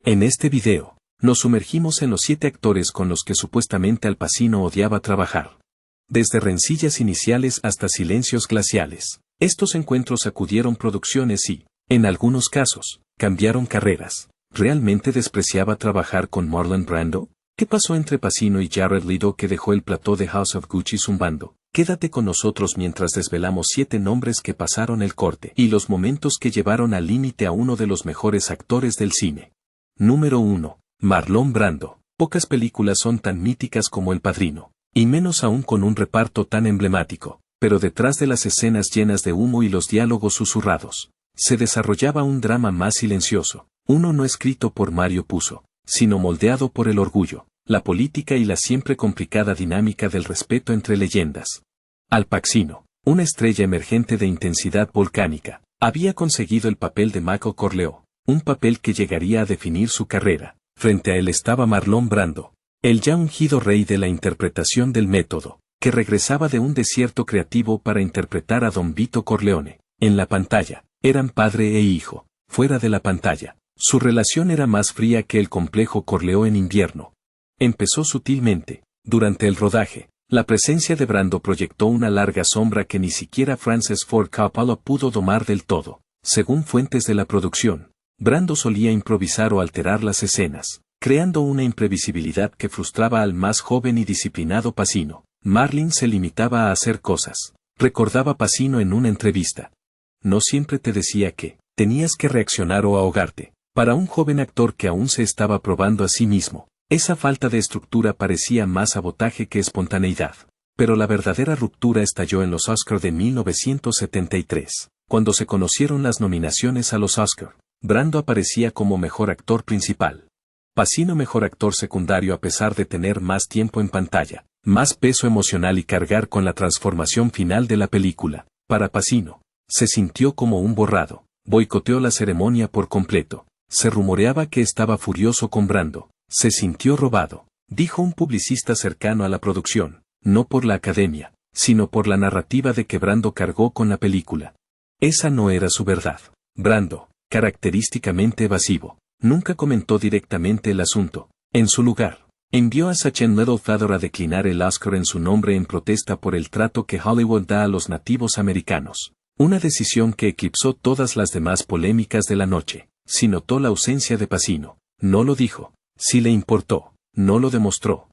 En este video, nos sumergimos en los 7 actores con los que supuestamente Al Pacino odiaba trabajar. Desde rencillas iniciales hasta silencios glaciales, estos encuentros sacudieron producciones y, en algunos casos, cambiaron carreras. ¿Realmente despreciaba trabajar con Marlon Brando? ¿Qué pasó entre Pacino y Jared Leto que dejó el plató de House of Gucci zumbando? Quédate con nosotros mientras desvelamos 7 nombres que pasaron el corte y los momentos que llevaron al límite a uno de los mejores actores del cine. Número 1. Marlon Brando. Pocas películas son tan míticas como El Padrino, y menos aún con un reparto tan emblemático, pero detrás de las escenas llenas de humo y los diálogos susurrados, se desarrollaba un drama más silencioso, uno no escrito por Mario Puzo, sino moldeado por el orgullo, la política y la siempre complicada dinámica del respeto entre leyendas. Al Pacino, una estrella emergente de intensidad volcánica, había conseguido el papel de Michael Corleone, un papel que llegaría a definir su carrera. Frente a él estaba Marlon Brando, el ya ungido rey de la interpretación del método, que regresaba de un desierto creativo para interpretar a Don Vito Corleone. En la pantalla, eran padre e hijo. Fuera de la pantalla, su relación era más fría que el complejo Corleone en invierno. Empezó sutilmente. Durante el rodaje, la presencia de Brando proyectó una larga sombra que ni siquiera Francis Ford Coppola pudo domar del todo. Según fuentes de la producción, Brando solía improvisar o alterar las escenas, creando una imprevisibilidad que frustraba al más joven y disciplinado Pacino. Marlon se limitaba a hacer cosas, recordaba Pacino en una entrevista. No siempre te decía que tenías que reaccionar o ahogarte. Para un joven actor que aún se estaba probando a sí mismo, esa falta de estructura parecía más sabotaje que espontaneidad. Pero la verdadera ruptura estalló en los Oscar de 1973, cuando se conocieron las nominaciones a los Oscar. Brando aparecía como mejor actor principal. Pacino mejor actor secundario a pesar de tener más tiempo en pantalla, más peso emocional y cargar con la transformación final de la película. Para Pacino, se sintió como un borrado, boicoteó la ceremonia por completo. Se rumoreaba que estaba furioso con Brando, se sintió robado, dijo un publicista cercano a la producción, no por la academia, sino por la narrativa de que Brando cargó con la película. Esa no era su verdad. Brando, característicamente evasivo, nunca comentó directamente el asunto. En su lugar, envió a Sachen Little a declinar el Oscar en su nombre en protesta por el trato que Hollywood da a los nativos americanos. Una decisión que eclipsó todas las demás polémicas de la noche. Si notó la ausencia de Pacino, no lo dijo. Si le importó, no lo demostró.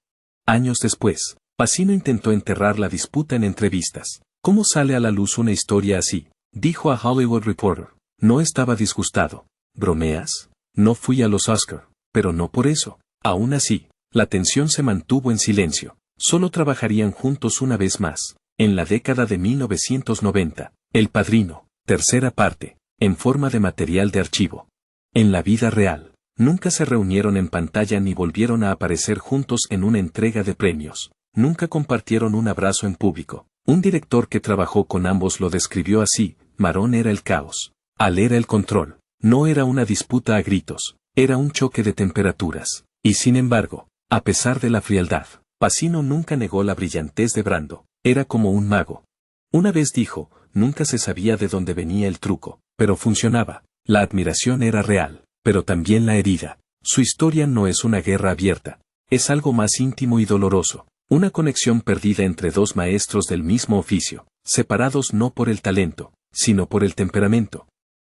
Años después, Pacino intentó enterrar la disputa en entrevistas. ¿Cómo sale a la luz una historia así?, dijo a Hollywood Reporter. No estaba disgustado. ¿Bromeas? No fui a los Oscar, pero no por eso. Aún así, la tensión se mantuvo en silencio. Solo trabajarían juntos una vez más. En la década de 1990, El Padrino, tercera parte, en forma de material de archivo. En la vida real, nunca se reunieron en pantalla ni volvieron a aparecer juntos en una entrega de premios. Nunca compartieron un abrazo en público. Un director que trabajó con ambos lo describió así: Marón era el caos. Al era el control. No era una disputa a gritos, era un choque de temperaturas. Y sin embargo, a pesar de la frialdad, Pacino nunca negó la brillantez de Brando. Era como un mago. Una vez dijo, nunca se sabía de dónde venía el truco, pero funcionaba. La admiración era real, pero también la herida. Su historia no es una guerra abierta. Es algo más íntimo y doloroso. Una conexión perdida entre dos maestros del mismo oficio, separados no por el talento, sino por el temperamento.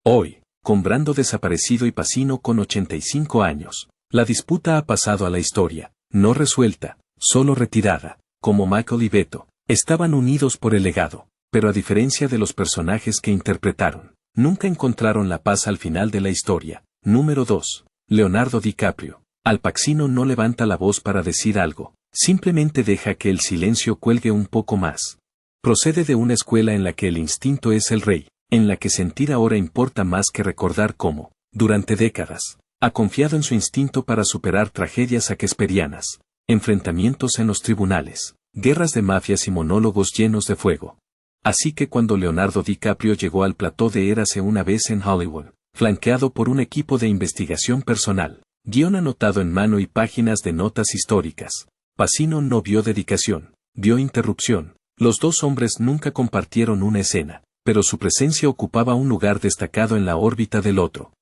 Hoy, con Brando desaparecido y Pacino con 85 años, la disputa ha pasado a la historia, no resuelta, solo retirada. Como Michael y Beto, estaban unidos por el legado, pero a diferencia de los personajes que interpretaron, nunca encontraron la paz al final de la historia. Número 2. Leonardo DiCaprio. Al Pacino no levanta la voz para decir algo, simplemente deja que el silencio cuelgue un poco más. Procede de una escuela en la que el instinto es el rey, en la que sentir ahora importa más que recordar cómo, durante décadas, ha confiado en su instinto para superar tragedias shakespearianas, enfrentamientos en los tribunales, guerras de mafias y monólogos llenos de fuego. Así que cuando Leonardo DiCaprio llegó al plató de Érase una vez en Hollywood, flanqueado por un equipo de investigación personal, guión anotado en mano y páginas de notas históricas, Pacino no vio dedicación, vio interrupción. Los dos hombres nunca compartieron una escena, pero su presencia ocupaba un lugar destacado en la órbita del otro.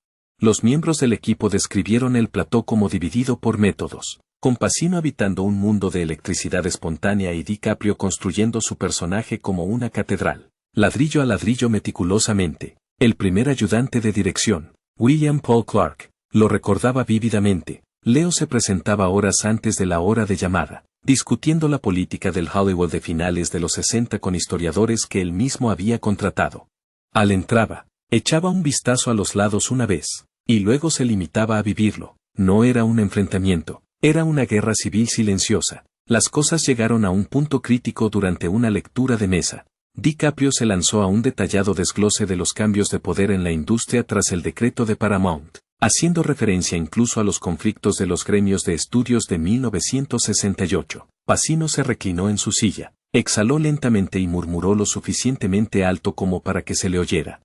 Los miembros del equipo describieron el plató como dividido por métodos, con Pacino habitando un mundo de electricidad espontánea y DiCaprio construyendo su personaje como una catedral, ladrillo a ladrillo meticulosamente. El primer ayudante de dirección, William Paul Clark, lo recordaba vívidamente. Leo se presentaba horas antes de la hora de llamada, discutiendo la política del Hollywood de finales de los 60 con historiadores que él mismo había contratado. Al entraba, echaba un vistazo a los lados una vez, y luego se limitaba a vivirlo. No era un enfrentamiento, era una guerra civil silenciosa. Las cosas llegaron a un punto crítico durante una lectura de mesa. DiCaprio se lanzó a un detallado desglose de los cambios de poder en la industria tras el decreto de Paramount, haciendo referencia incluso a los conflictos de los gremios de estudios de 1968. Pacino se reclinó en su silla, exhaló lentamente y murmuró lo suficientemente alto como para que se le oyera.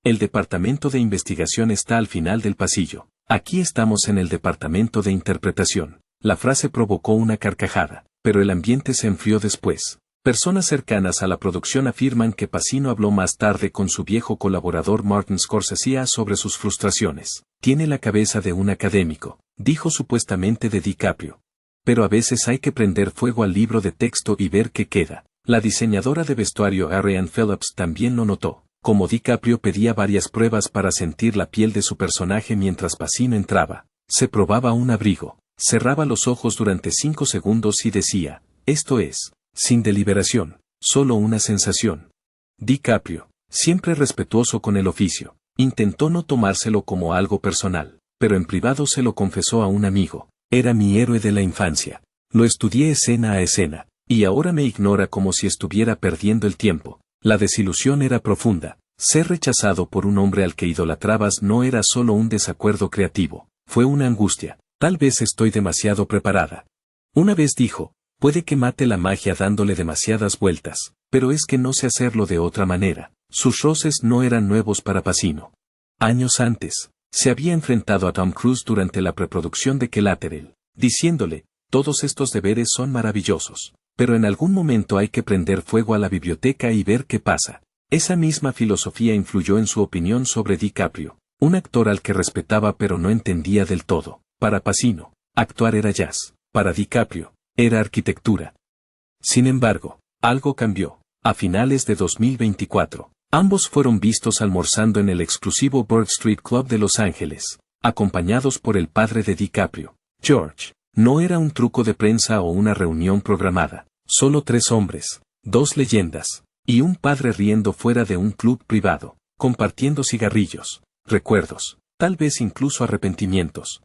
El departamento de investigación está al final del pasillo. Aquí estamos en el departamento de interpretación. La frase provocó una carcajada, pero el ambiente se enfrió después. Personas cercanas a la producción afirman que Pacino habló más tarde con su viejo colaborador Martin Scorsese sobre sus frustraciones. Tiene la cabeza de un académico, dijo supuestamente de DiCaprio. Pero a veces hay que prender fuego al libro de texto y ver qué queda. La diseñadora de vestuario Arianne Phillips también lo notó. Como DiCaprio pedía varias pruebas para sentir la piel de su personaje mientras Pacino entraba, se probaba un abrigo, cerraba los ojos durante 5 segundos y decía, esto es, sin deliberación, solo una sensación. DiCaprio, siempre respetuoso con el oficio, intentó no tomárselo como algo personal, pero en privado se lo confesó a un amigo, era mi héroe de la infancia. Lo estudié escena a escena, y ahora me ignora como si estuviera perdiendo el tiempo. La desilusión era profunda. Ser rechazado por un hombre al que idolatrabas no era solo un desacuerdo creativo, fue una angustia. Tal vez estoy demasiado preparada. Una vez dijo, puede que mate la magia dándole demasiadas vueltas, pero es que no sé hacerlo de otra manera. Sus roces no eran nuevos para Pacino. Años antes, se había enfrentado a Tom Cruise durante la preproducción de Collateral, diciéndole, todos estos deberes son maravillosos, pero en algún momento hay que prender fuego a la biblioteca y ver qué pasa. Esa misma filosofía influyó en su opinión sobre DiCaprio, un actor al que respetaba pero no entendía del todo. Para Pacino, actuar era jazz, para DiCaprio, era arquitectura. Sin embargo, algo cambió. A finales de 2024, ambos fueron vistos almorzando en el exclusivo Burke Street Club de Los Ángeles, acompañados por el padre de DiCaprio, George. No era un truco de prensa o una reunión programada, solo 3 hombres, 2 leyendas, y un padre riendo fuera de un club privado, compartiendo cigarrillos, recuerdos, tal vez incluso arrepentimientos.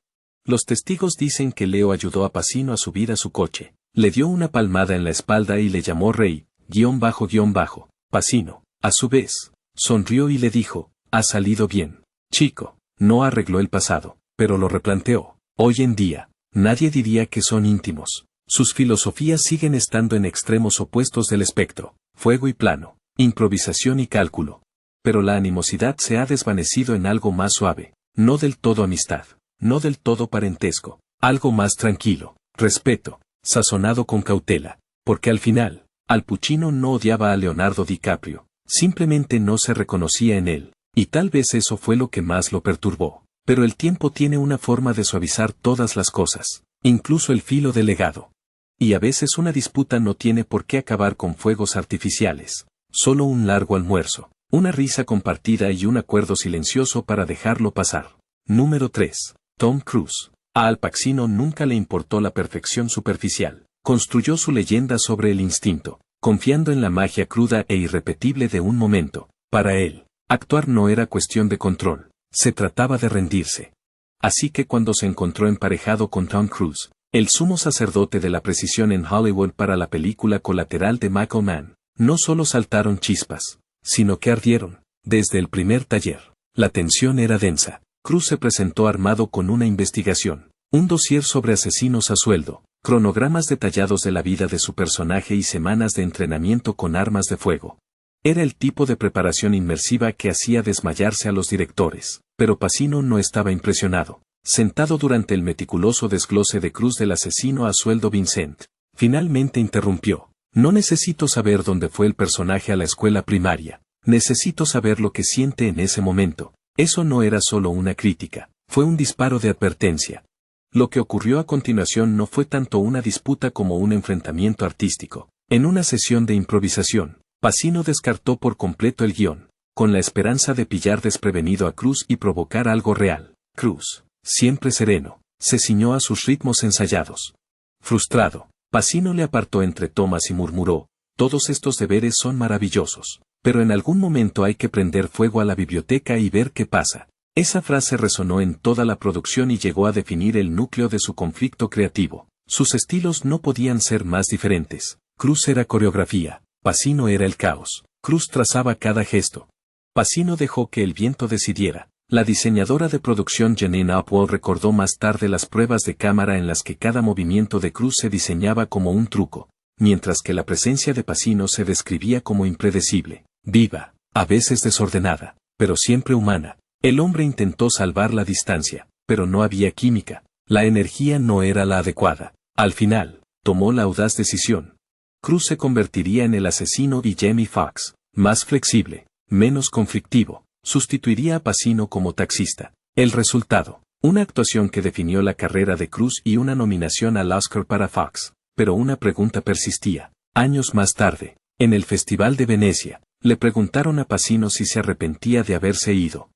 Los testigos dicen que Leo ayudó a Pacino a subir a su coche, le dio una palmada en la espalda y le llamó rey, _. Pacino, a su vez, sonrió y le dijo, ha salido bien, chico, no arregló el pasado, pero lo replanteó. Hoy en día, nadie diría que son íntimos. Sus filosofías siguen estando en extremos opuestos del espectro, fuego y plano, improvisación y cálculo. Pero la animosidad se ha desvanecido en algo más suave, no del todo amistad, no del todo parentesco, algo más tranquilo, respeto, sazonado con cautela, porque al final, Al Pacino no odiaba a Leonardo DiCaprio, simplemente no se reconocía en él, y tal vez eso fue lo que más lo perturbó. Pero el tiempo tiene una forma de suavizar todas las cosas, incluso el filo del legado. Y a veces una disputa no tiene por qué acabar con fuegos artificiales, solo un largo almuerzo, una risa compartida y un acuerdo silencioso para dejarlo pasar. Número 3. Tom Cruise. A Al Pacino nunca le importó la perfección superficial. Construyó su leyenda sobre el instinto, confiando en la magia cruda e irrepetible de un momento. Para él, actuar no era cuestión de control, se trataba de rendirse. Así que cuando se encontró emparejado con Tom Cruise, el sumo sacerdote de la precisión en Hollywood para la película Colateral de Michael Mann, no solo saltaron chispas, sino que ardieron. Desde el primer taller, la tensión era densa. Cruise se presentó armado con una investigación, un dossier sobre asesinos a sueldo, cronogramas detallados de la vida de su personaje y semanas de entrenamiento con armas de fuego. Era el tipo de preparación inmersiva que hacía desmayarse a los directores, pero Pacino no estaba impresionado. Sentado durante el meticuloso desglose de Cruise del asesino a sueldo Vincent, finalmente interrumpió. No necesito saber dónde fue el personaje a la escuela primaria, necesito saber lo que siente en ese momento. Eso no era solo una crítica, Fue un disparo de advertencia. Lo que ocurrió a continuación no fue tanto una disputa como un enfrentamiento artístico. En una sesión de improvisación, Pacino descartó por completo el guión, con la esperanza de pillar desprevenido a Cruz y provocar algo real. Cruz, siempre sereno, se ciñó a sus ritmos ensayados. Frustrado, Pacino le apartó entre tomas y murmuró: todos estos deberes son maravillosos, pero en algún momento hay que prender fuego a la biblioteca y ver qué pasa. Esa frase resonó en toda la producción y llegó a definir el núcleo de su conflicto creativo. Sus estilos no podían ser más diferentes. Cruz era coreografía, Pacino era el caos. Cruz trazaba cada gesto. Pacino dejó que el viento decidiera. La diseñadora de producción Janine Upwell recordó más tarde las pruebas de cámara en las que cada movimiento de Cruz se diseñaba como un truco, mientras que la presencia de Pacino se describía como impredecible, viva, a veces desordenada, pero siempre humana. El hombre intentó salvar la distancia, pero no había química, la energía no era la adecuada. Al final, tomó la audaz decisión. Cruz se convertiría en el asesino y Jamie Foxx, más flexible, menos conflictivo, sustituiría a Pacino como taxista. El resultado, una actuación que definió la carrera de Cruz y una nominación al Oscar para Foxx. Pero una pregunta persistía. Años más tarde, en el Festival de Venecia, le preguntaron a Pacino si se arrepentía de haberse ido.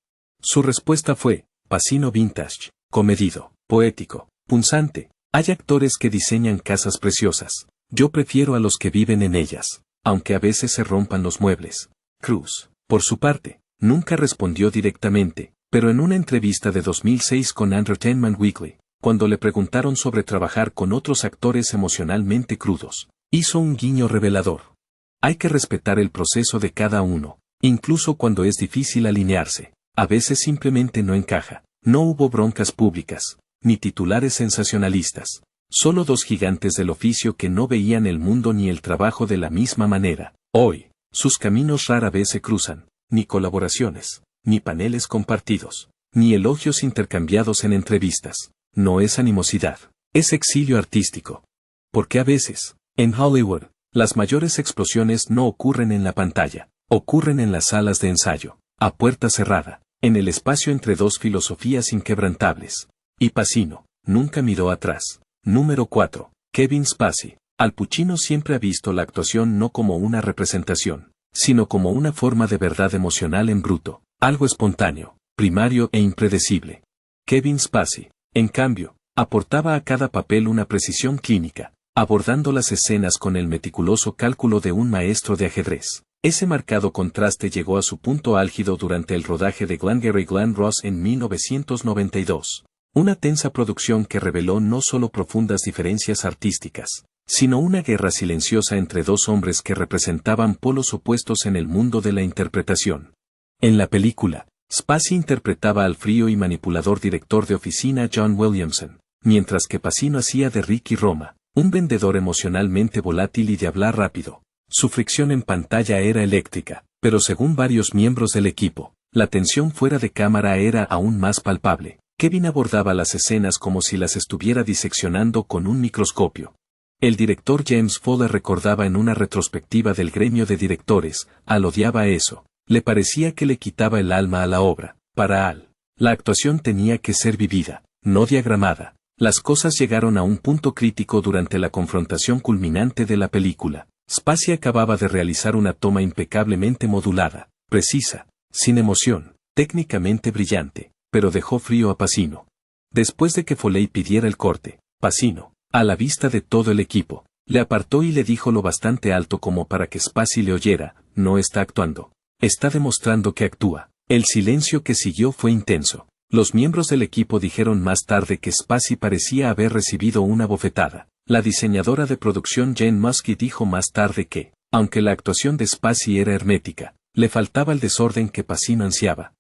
Su respuesta fue: Pacino vintage, comedido, poético, punzante. Hay actores que diseñan casas preciosas. Yo prefiero a los que viven en ellas, aunque a veces se rompan los muebles. Cruz, por su parte, nunca respondió directamente, pero en una entrevista de 2006 con Entertainment Weekly, cuando le preguntaron sobre trabajar con otros actores emocionalmente crudos, hizo un guiño revelador. Hay que respetar el proceso de cada uno, incluso cuando es difícil alinearse. A veces simplemente no encaja. No hubo broncas públicas, ni titulares sensacionalistas. Solo dos gigantes del oficio que no veían el mundo ni el trabajo de la misma manera. Hoy, sus caminos rara vez se cruzan, ni colaboraciones, ni paneles compartidos, ni elogios intercambiados en entrevistas. No es animosidad, es exilio artístico. Porque a veces, en Hollywood, las mayores explosiones no ocurren en la pantalla, ocurren en las salas de ensayo, a puerta cerrada, en el espacio entre dos filosofías inquebrantables. Y Pacino nunca miró atrás. Número 4. Kevin Spacey. Al Pacino siempre ha visto la actuación no como una representación, sino como una forma de verdad emocional en bruto, algo espontáneo, primario e impredecible. Kevin Spacey, en cambio, aportaba a cada papel una precisión clínica, abordando las escenas con el meticuloso cálculo de un maestro de ajedrez. Ese marcado contraste llegó a su punto álgido durante el rodaje de Glengarry Glen Ross en 1992. Una tensa producción que reveló no solo profundas diferencias artísticas, sino una guerra silenciosa entre dos hombres que representaban polos opuestos en el mundo de la interpretación. En la película, Spacey interpretaba al frío y manipulador director de oficina John Williamson, mientras que Pacino hacía de Ricky Roma, un vendedor emocionalmente volátil y de hablar rápido. Su fricción en pantalla era eléctrica, pero según varios miembros del equipo, la tensión fuera de cámara era aún más palpable. Kevin abordaba las escenas como si las estuviera diseccionando con un microscopio. El director James Foley recordaba en una retrospectiva del gremio de directores: Al odiaba eso. Le parecía que le quitaba el alma a la obra. Para Al, la actuación tenía que ser vivida, no diagramada. Las cosas llegaron a un punto crítico durante la confrontación culminante de la película. Spacey acababa de realizar una toma impecablemente modulada, precisa, sin emoción, técnicamente brillante, pero dejó frío a Pacino. Después de que Foley pidiera el corte, Pacino, a la vista de todo el equipo, le apartó y le dijo lo bastante alto como para que Spacey le oyera: no está actuando, está demostrando que actúa. El silencio que siguió fue intenso. Los miembros del equipo dijeron más tarde que Spacey parecía haber recibido una bofetada. La diseñadora de producción Jane Muskie dijo más tarde que, aunque la actuación de Spacey era hermética, le faltaba el desorden que Pacino ansiaba.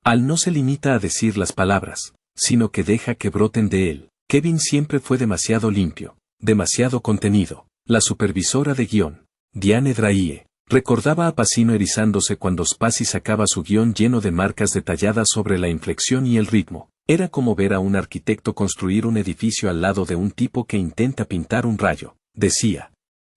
Al no se limita a decir las palabras, sino que deja que broten de él. Kevin siempre fue demasiado limpio, demasiado contenido. La supervisora de guión, Diane Draie, recordaba a Pacino erizándose cuando Spacey sacaba su guión lleno de marcas detalladas sobre la inflexión y el ritmo. Era como ver a un arquitecto construir un edificio al lado de un tipo que intenta pintar un rayo, decía.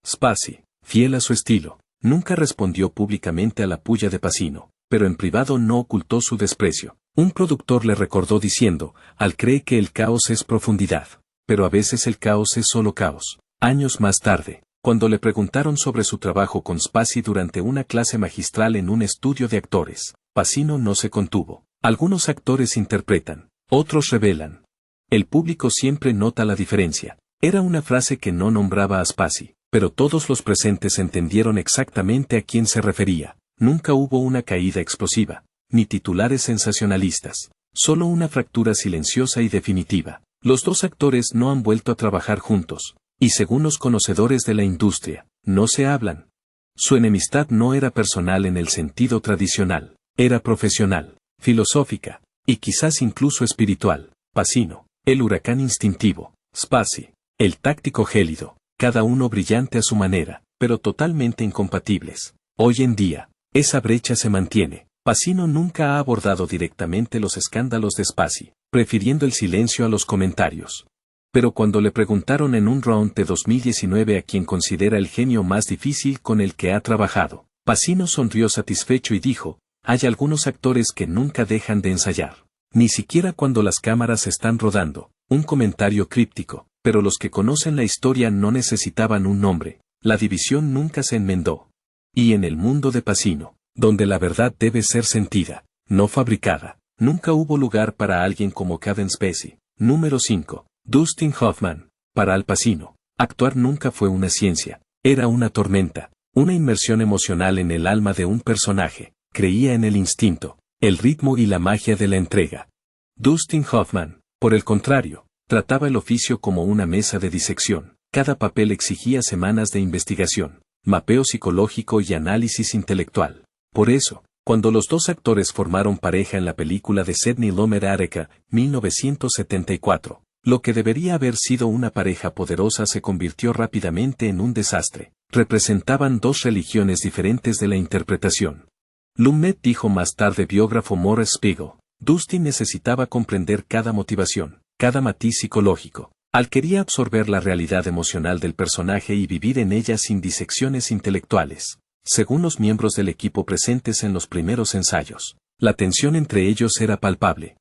Spacey, fiel a su estilo, nunca respondió públicamente a la pulla de Pacino, pero en privado no ocultó su desprecio. Un productor le recordó diciendo, Al cree que el caos es profundidad. Pero a veces el caos es solo caos. Años más tarde, cuando le preguntaron sobre su trabajo con Spacey durante una clase magistral en un estudio de actores, Pacino no se contuvo. Algunos actores interpretan, otros revelan. El público siempre nota la diferencia. Era una frase que no nombraba a Spacey, pero todos los presentes entendieron exactamente a quién se refería. Nunca hubo una caída explosiva, ni titulares sensacionalistas, solo una fractura silenciosa y definitiva. Los dos actores no han vuelto a trabajar juntos, y según los conocedores de la industria, no se hablan. Su enemistad no era personal en el sentido tradicional, era profesional, filosófica, y quizás incluso espiritual. Pacino, el huracán instintivo, Spacey, el táctico gélido, cada uno brillante a su manera, pero totalmente incompatibles. Hoy en día, esa brecha se mantiene. Pacino nunca ha abordado directamente los escándalos de Spacey, prefiriendo el silencio a los comentarios. Pero cuando le preguntaron en un round de 2019 a quien considera el genio más difícil con el que ha trabajado, Pacino sonrió satisfecho y dijo, hay algunos actores que nunca dejan de ensayar. Ni siquiera cuando las cámaras están rodando, un comentario críptico, pero los que conocen la historia no necesitaban un nombre, la división nunca se enmendó. Y en el mundo de Pacino, donde la verdad debe ser sentida, no fabricada, nunca hubo lugar para alguien como Kevin Spacey. Número 5. Dustin Hoffman. Para Al Pacino, actuar nunca fue una ciencia, era una tormenta, una inmersión emocional en el alma de un personaje, creía en el instinto, el ritmo y la magia de la entrega. Dustin Hoffman, por el contrario, trataba el oficio como una mesa de disección, cada papel exigía semanas de investigación, mapeo psicológico y análisis intelectual. Por eso, cuando los dos actores formaron pareja en la película de Sidney Lumet Attica, 1974, lo que debería haber sido una pareja poderosa se convirtió rápidamente en un desastre. Representaban dos religiones diferentes de la interpretación. Lumet dijo más tarde biógrafo Morris Spiegel, Dustin necesitaba comprender cada motivación, cada matiz psicológico. Al quería absorber la realidad emocional del personaje y vivir en ella sin disecciones intelectuales. Según los miembros del equipo presentes en los primeros ensayos, la tensión entre ellos era palpable.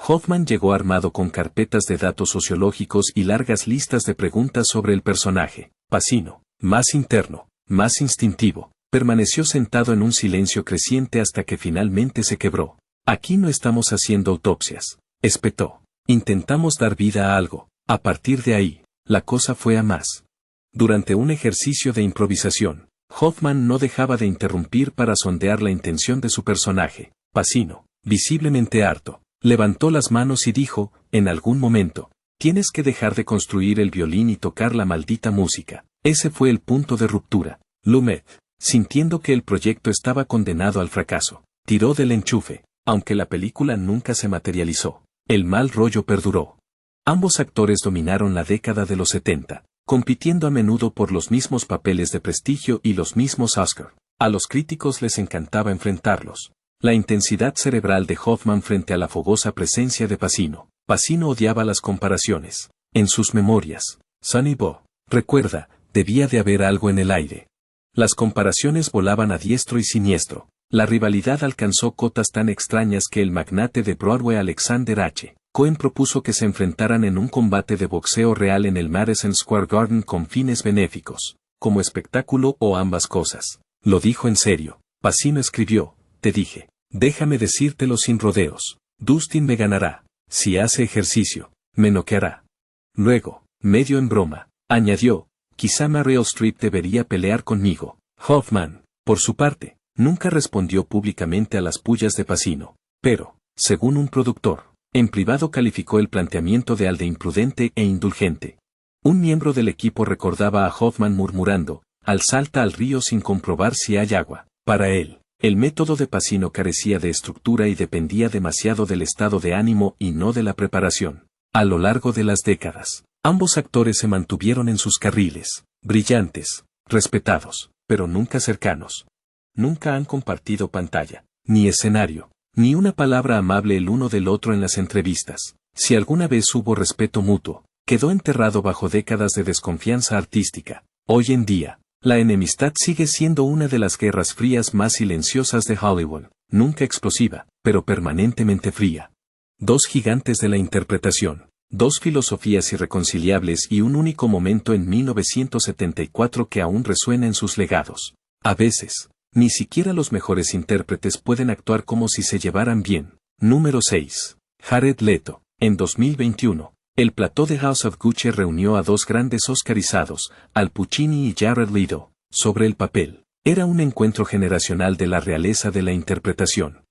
Hoffman llegó armado con carpetas de datos sociológicos y largas listas de preguntas sobre el personaje. Pacino, más interno, más instintivo, permaneció sentado en un silencio creciente hasta que finalmente se quebró. Aquí no estamos haciendo autopsias, espetó. Intentamos dar vida a algo. A partir de ahí, la cosa fue a más. Durante un ejercicio de improvisación, Hoffman no dejaba de interrumpir para sondear la intención de su personaje. Pacino, visiblemente harto, levantó las manos y dijo, en algún momento, tienes que dejar de construir el violín y tocar la maldita música. Ese fue el punto de ruptura. Lumet, sintiendo que el proyecto estaba condenado al fracaso, tiró del enchufe, aunque la película nunca se materializó. El mal rollo perduró. Ambos actores dominaron la década de los 70, compitiendo a menudo por los mismos papeles de prestigio y los mismos Oscar. A los críticos les encantaba enfrentarlos. La intensidad cerebral de Hoffman frente a la fogosa presencia de Pacino. Pacino odiaba las comparaciones. En sus memorias, Sonny Boy, recuerda, debía de haber algo en el aire. Las comparaciones volaban a diestro y siniestro. La rivalidad alcanzó cotas tan extrañas que el magnate de Broadway Alexander H. Cohen propuso que se enfrentaran en un combate de boxeo real en el Madison Square Garden con fines benéficos, como espectáculo o ambas cosas. Lo dijo en serio. Pacino escribió, te dije, déjame decírtelo sin rodeos, Dustin me ganará, si hace ejercicio, me noqueará. Luego, medio en broma, añadió, quizá Meryl Streep debería pelear conmigo. Hoffman, por su parte, nunca respondió públicamente a las pullas de Pacino, pero, según un productor, en privado calificó el planteamiento de Al de imprudente e indulgente. Un miembro del equipo recordaba a Hoffman murmurando, Al salta al río sin comprobar si hay agua. Para él, el método de Pacino carecía de estructura y dependía demasiado del estado de ánimo y no de la preparación. A lo largo de las décadas, ambos actores se mantuvieron en sus carriles, brillantes, respetados, pero nunca cercanos. Nunca han compartido pantalla, ni escenario, ni una palabra amable el uno del otro en las entrevistas. Si alguna vez hubo respeto mutuo, quedó enterrado bajo décadas de desconfianza artística. Hoy en día, la enemistad sigue siendo una de las guerras frías más silenciosas de Hollywood, nunca explosiva, pero permanentemente fría. Dos gigantes de la interpretación, dos filosofías irreconciliables y un único momento en 1974 que aún resuena en sus legados. A veces, ni siquiera los mejores intérpretes pueden actuar como si se llevaran bien. Número 6. Jared Leto. En 2021, el plató de House of Gucci reunió a dos grandes oscarizados, Al Pacino y Jared Leto, sobre el papel. Era un encuentro generacional de la realeza de la interpretación.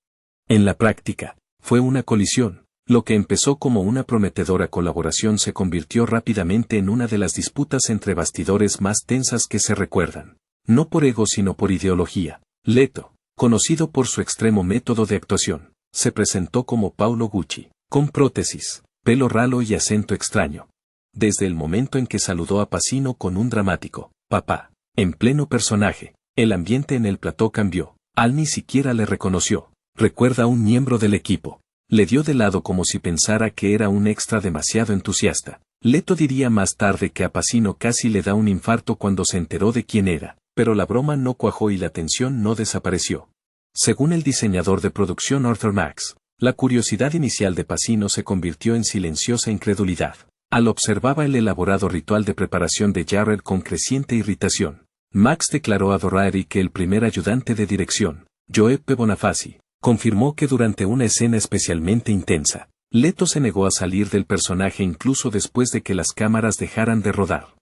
En la práctica, fue una colisión. Lo que empezó como una prometedora colaboración se convirtió rápidamente en una de las disputas entre bastidores más tensas que se recuerdan. No por ego sino por ideología. Leto, conocido por su extremo método de actuación, se presentó como Paolo Gucci, con prótesis, pelo ralo y acento extraño. Desde el momento en que saludó a Pacino con un dramático «papá», en pleno personaje, el ambiente en el plató cambió. Al ni siquiera le reconoció. Recuerda a un miembro del equipo. Le dio de lado como si pensara que era un extra demasiado entusiasta. Leto diría más tarde que a Pacino casi le da un infarto cuando se enteró de quién era, pero la broma no cuajó y la tensión no desapareció. Según el diseñador de producción Arthur Max, la curiosidad inicial de Pacino se convirtió en silenciosa incredulidad. Al observaba el elaborado ritual de preparación de Jared con creciente irritación. Max declaró a Variety que el primer ayudante de dirección, Giuseppe Bonifaci, confirmó que durante una escena especialmente intensa, Leto se negó a salir del personaje incluso después de que las cámaras dejaran de rodar.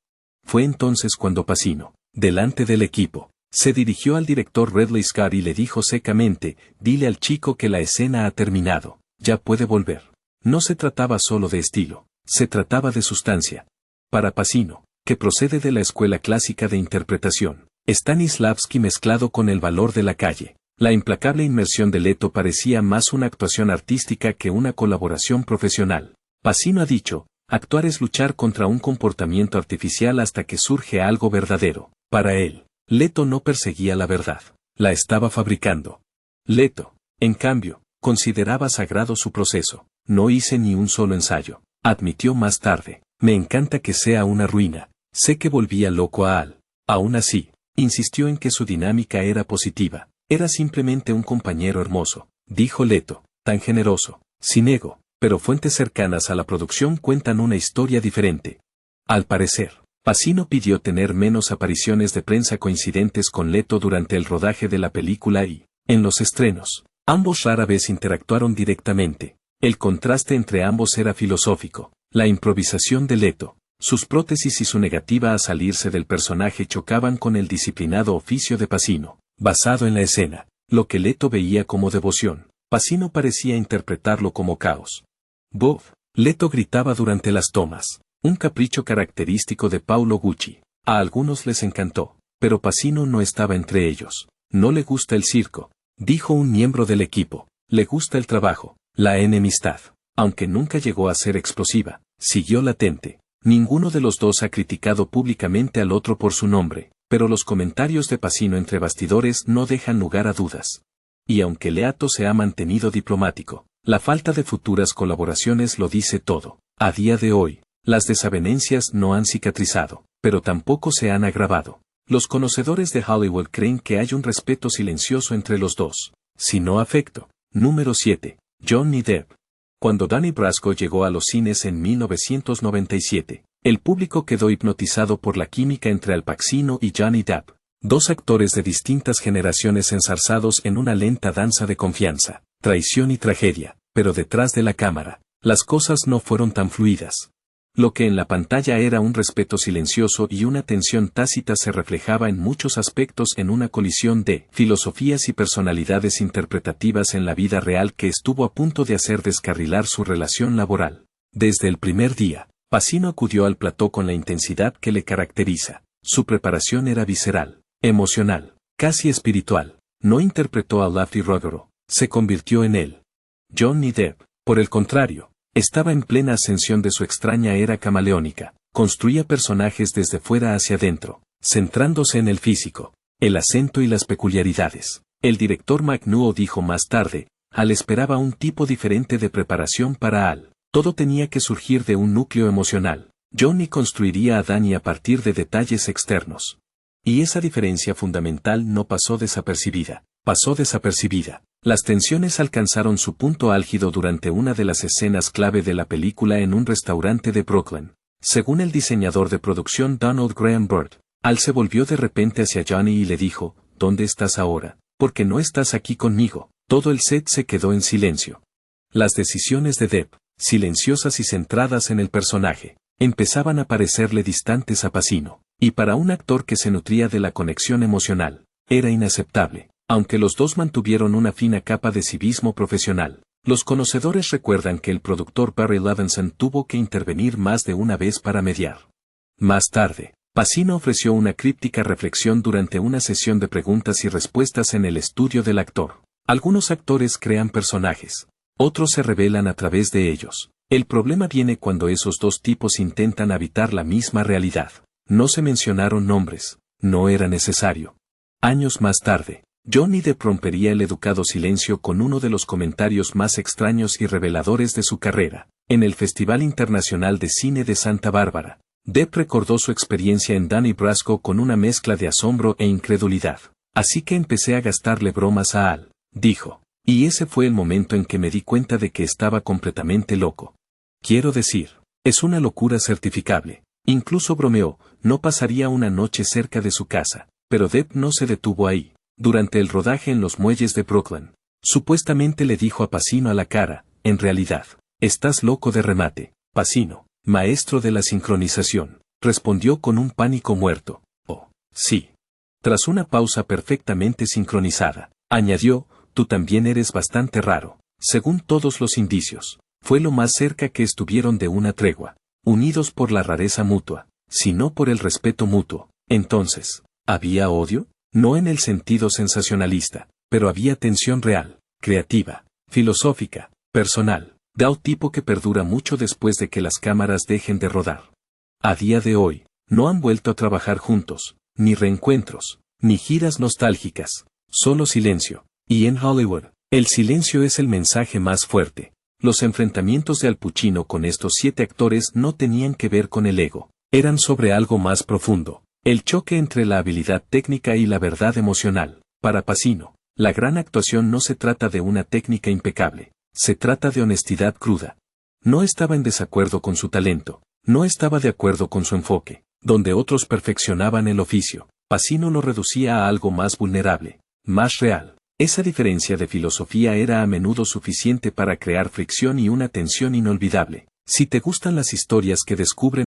Fue entonces cuando Pacino, delante del equipo, se dirigió al director Ridley Scott y le dijo secamente: «Dile al chico que la escena ha terminado, ya puede volver». No se trataba solo de estilo, se trataba de sustancia. Para Pacino, que procede de la escuela clásica de interpretación, Stanislavski mezclado con el valor de la calle, la implacable inmersión de Leto parecía más una actuación artística que una colaboración profesional. Pacino ha dicho: actuar es luchar contra un comportamiento artificial hasta que surge algo verdadero. Para él, Leto no perseguía la verdad, la estaba fabricando. Leto, en cambio, consideraba sagrado su proceso. No hice ni un solo ensayo, admitió más tarde. Me encanta que sea una ruina. Sé que volvía loco a Al. Aún así, insistió en que su dinámica era positiva. Era simplemente un compañero hermoso, dijo Leto, tan generoso, sin ego, pero fuentes cercanas a la producción cuentan una historia diferente. Al parecer, Pacino pidió tener menos apariciones de prensa coincidentes con Leto durante el rodaje de la película y, en los estrenos, ambos rara vez interactuaron directamente. El contraste entre ambos era filosófico. La improvisación de Leto, sus prótesis y su negativa a salirse del personaje chocaban con el disciplinado oficio de Pacino, basado en la escena. Lo que Leto veía como devoción, Pacino parecía interpretarlo como caos. «Bob», Leto gritaba durante las tomas, un capricho característico de Paolo Gucci. A algunos les encantó, pero Pacino no estaba entre ellos. «No le gusta el circo», dijo un miembro del equipo. «Le gusta el trabajo, la enemistad». Aunque nunca llegó a ser explosiva, siguió latente. Ninguno de los dos ha criticado públicamente al otro por su nombre, pero los comentarios de Pacino entre bastidores no dejan lugar a dudas. Y aunque Leto se ha mantenido diplomático, la falta de futuras colaboraciones lo dice todo. A día de hoy, las desavenencias no han cicatrizado, pero tampoco se han agravado. Los conocedores de Hollywood creen que hay un respeto silencioso entre los dos, si no afecto. Número 7. Johnny Depp. Cuando Donnie Brasco llegó a los cines en 1997, el público quedó hipnotizado por la química entre Al Pacino y Johnny Depp, dos actores de distintas generaciones enzarzados en una lenta danza de confianza, traición y tragedia, pero detrás de la cámara, las cosas no fueron tan fluidas. Lo que en la pantalla era un respeto silencioso y una tensión tácita se reflejaba en muchos aspectos en una colisión de filosofías y personalidades interpretativas en la vida real que estuvo a punto de hacer descarrilar su relación laboral. Desde el primer día, Pacino acudió al plató con la intensidad que le caracteriza. Su preparación era visceral, emocional, casi espiritual. No interpretó a Laffy Rodoro, se convirtió en él. Johnny Depp, por el contrario, estaba en plena ascensión de su extraña era camaleónica, construía personajes desde fuera hacia adentro, centrándose en el físico, el acento y las peculiaridades. El director McNuo dijo más tarde: Al esperaba un tipo diferente de preparación para Al. Todo tenía que surgir de un núcleo emocional. Johnny construiría a Danny a partir de detalles externos. Y esa diferencia fundamental no pasó desapercibida. pasó desapercibida. Las tensiones alcanzaron su punto álgido durante una de las escenas clave de la película en un restaurante de Brooklyn. Según el diseñador de producción Donald Graham Byrd, Al se volvió de repente hacia Johnny y le dijo, ¿dónde estás ahora? ¿Por qué no estás aquí conmigo? Todo el set se quedó en silencio. Las decisiones de Depp, silenciosas y centradas en el personaje, empezaban a parecerle distantes a Pacino, y para un actor que se nutría de la conexión emocional, era inaceptable. Aunque los dos mantuvieron una fina capa de civismo profesional, los conocedores recuerdan que el productor Barry Levinson tuvo que intervenir más de una vez para mediar. Más tarde, Pacino ofreció una críptica reflexión durante una sesión de preguntas y respuestas en el estudio del actor. Algunos actores crean personajes, otros se revelan a través de ellos. El problema viene cuando esos dos tipos intentan habitar la misma realidad. No se mencionaron nombres, no era necesario. Años más tarde, Johnny Depp rompería el educado silencio con uno de los comentarios más extraños y reveladores de su carrera. En el Festival Internacional de Cine de Santa Bárbara, Depp recordó su experiencia en Donnie Brasco con una mezcla de asombro e incredulidad. Así que empecé a gastarle bromas a Al, dijo. Y ese fue el momento en que me di cuenta de que estaba completamente loco. Quiero decir, es una locura certificable. Incluso bromeó, no pasaría una noche cerca de su casa. Pero Depp no se detuvo ahí. Durante el rodaje en los muelles de Brooklyn, supuestamente le dijo a Pacino a la cara, en realidad, estás loco de remate. Pacino, maestro de la sincronización, respondió con un pánico muerto. Oh, sí. Tras una pausa perfectamente sincronizada, añadió, tú también eres bastante raro. Según todos los indicios, fue lo más cerca que estuvieron de una tregua, unidos por la rareza mutua, sino por el respeto mutuo. Entonces, ¿había odio? No en el sentido sensacionalista, pero había tensión real, creativa, filosófica, personal, de un tipo que perdura mucho después de que las cámaras dejen de rodar. A día de hoy, no han vuelto a trabajar juntos, ni reencuentros, ni giras nostálgicas, solo silencio. Y en Hollywood, el silencio es el mensaje más fuerte. Los enfrentamientos de Al Pacino con estos 7 actores no tenían que ver con el ego, eran sobre algo más profundo. El choque entre la habilidad técnica y la verdad emocional. Para Pacino, la gran actuación no se trata de una técnica impecable, se trata de honestidad cruda. No estaba en desacuerdo con su talento, no estaba de acuerdo con su enfoque. Donde otros perfeccionaban el oficio, Pacino lo reducía a algo más vulnerable, más real. Esa diferencia de filosofía era a menudo suficiente para crear fricción y una tensión inolvidable. Si te gustan las historias que descubren